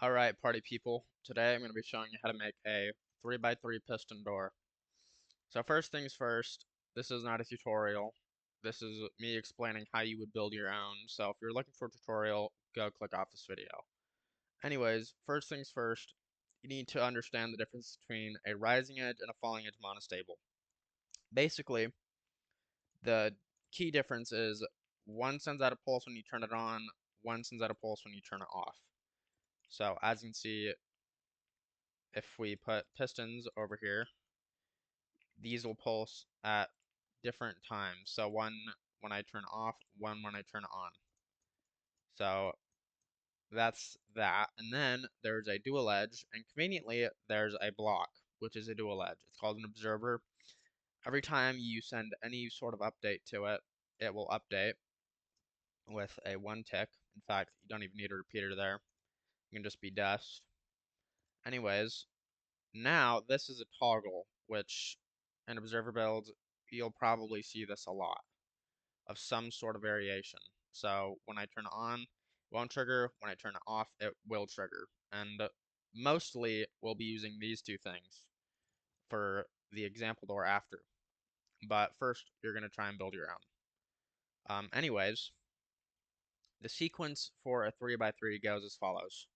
Alright, party people. Today I'm going to be showing you how to make a 3x3 piston door. So first things first, this is not a tutorial. This is me explaining how you would build your own. So if you're looking for a tutorial, go click off this video. Anyways, first things first, you need to understand the difference between a rising edge and a falling edge monostable. Basically, the key difference is one sends out a pulse when you turn it on, one sends out a pulse when you turn it off. So as you can see, if we put pistons over here, these will pulse at different times. So one when I turn off, one when I turn on. So that's that. And then there's a dual edge, and conveniently there's a block, which is a dual edge. It's called an observer. Every time you send any sort of update to it, it will update with a 1 tick. In fact, you don't even need a repeater there. You can just be dust. Anyways, now this is a toggle, which in observer builds, you'll probably see this a lot of some sort of variation. So when I turn it on, it won't trigger. When I turn it off, it will trigger. And mostly we'll be using these two things for the example door after. But first, you're going to try and build your own. Anyways, the sequence for a 3x3 goes as follows.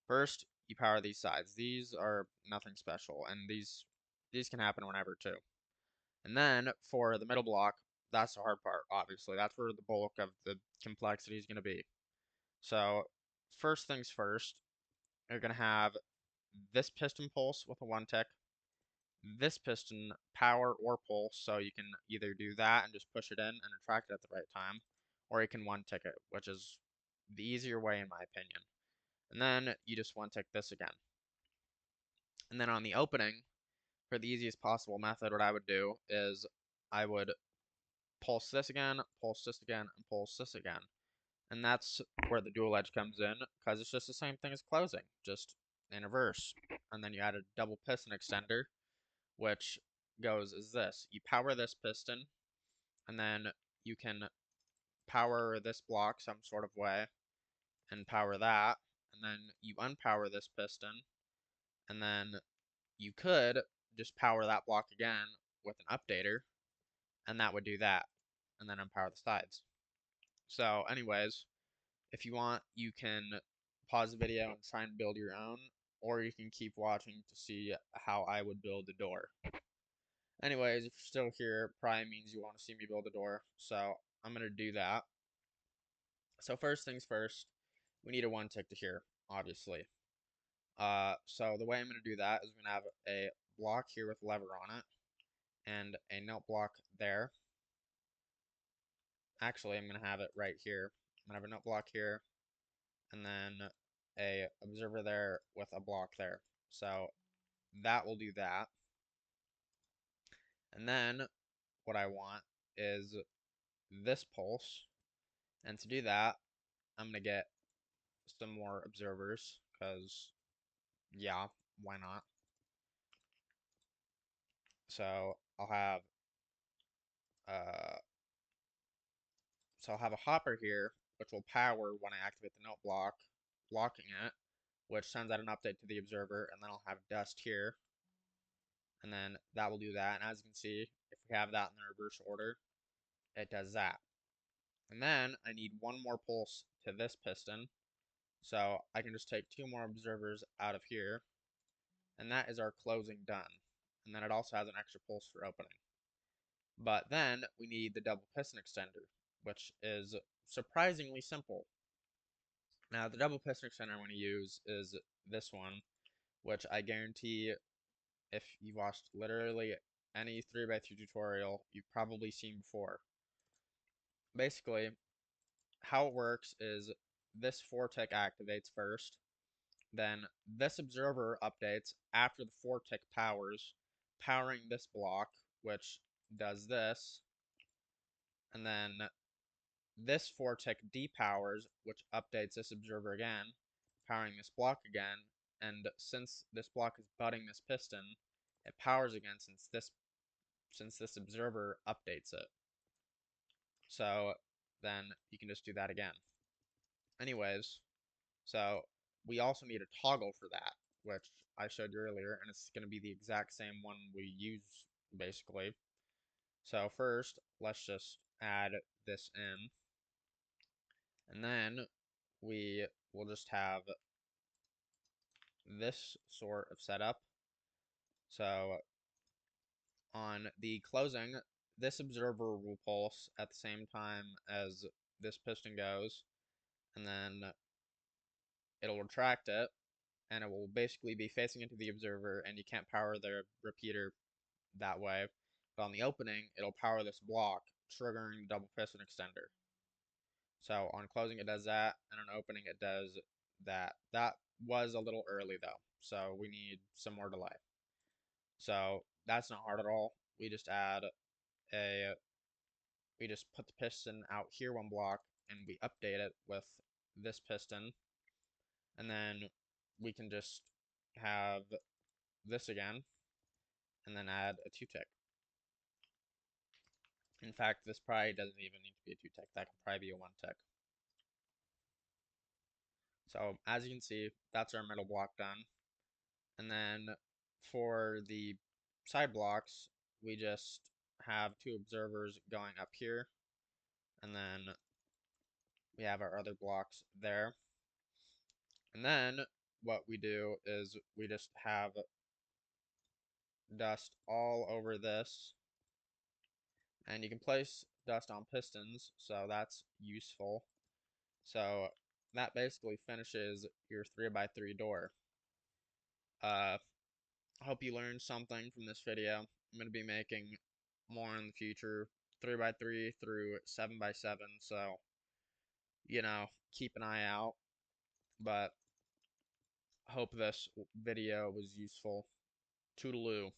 First, you power these sides. These are nothing special, and these can happen whenever too. And then for the middle block, that's the hard part, obviously. That's where the bulk of the complexity is going to be. So first things first, you're going to have this piston pulse with a 1 tick, this piston power or pulse, so you can either do that and just push it in and retract it at the right time, or you can 1 tick it, which is the easier way in my opinion. And then you just 1 tick this again. And then on the opening, for the easiest possible method, what I would do is I would pulse this again, and pulse this again. And that's where the dual edge comes in, because it's just the same thing as closing, just in reverse. And then you add a double piston extender, which goes as this. You power this piston, and then you can power this block some sort of way, and power that, and then you unpower this piston, and then you could just power that block again with an updater, and that would do that, and then unpower the sides. So anyways, if you want, you can pause the video and try and build your own, or you can keep watching to see how I would build the door. Anyways, if you're still here, probably means you want to see me build a door, so I'm going to do that. So first things first, we need a 1 tick to here, obviously. So the way I'm going to do that is I'm going to have a block here with a lever on it, and a note block there. Actually, I'm going to have it right here. I'm going to have a note block here, and then a observer there with a block there. So that will do that. And then what I want is this pulse. And to do that, I'm going to get some more observers because, yeah, why not? So uh, I'll have a hopper here, which will power when I activate the note block, blocking it, which sends out an update to the observer, and then I'll have dust here, and then that will do that. And as you can see, if we have that in the reverse order, it does that. And then I need one more pulse to this piston, so I can just take two more observers out of here, and that is our closing done. And then it also has an extra pulse for opening. But then we need the double piston extender, which is surprisingly simple. Now, the double piston extender I'm going to use is this one, which I guarantee if you've watched literally any 3x3 tutorial, you've probably seen before. Basically, how it works is this 4-tick activates first, then this observer updates after the 4-tick powers, powering this block, which does this, and then this 4-tick depowers, which updates this observer again, powering this block again, and since this block is butting this piston, it powers again since this observer updates it. So then you can just do that again. Anyways, so we also need a toggle for that, which I showed you earlier, and it's going to be the exact same one we use, basically. So first, let's just add this in, and then we will just have this sort of setup. So on the closing, this observer will pulse at the same time as this piston goes, and then it'll retract it, and it will basically be facing into the observer, and you can't power the repeater that way. But on the opening, it'll power this block, triggering the double piston extender. So on closing, it does that, and on opening, it does that. That was a little early though, so we need some more delay. So that's not hard at all. A we just put the piston out here one block, and we update it with this piston, and then we can just have this again, and then add a 2-tick. In fact, this probably doesn't even need to be a 2-tick. That can probably be a 1-tick. So as you can see, that's our middle block done. And then for the side blocks, we just have 2 observers going up here, and then we have our other blocks there. And then what we do is we just have dust all over this, and you can place dust on pistons, so that's useful. So that basically finishes your 3x3 door. I hope you learned something from this video. I'm going to be making more in the future, 3x3 through 7x7, so, keep an eye out. But hope this video was useful. Toodaloo.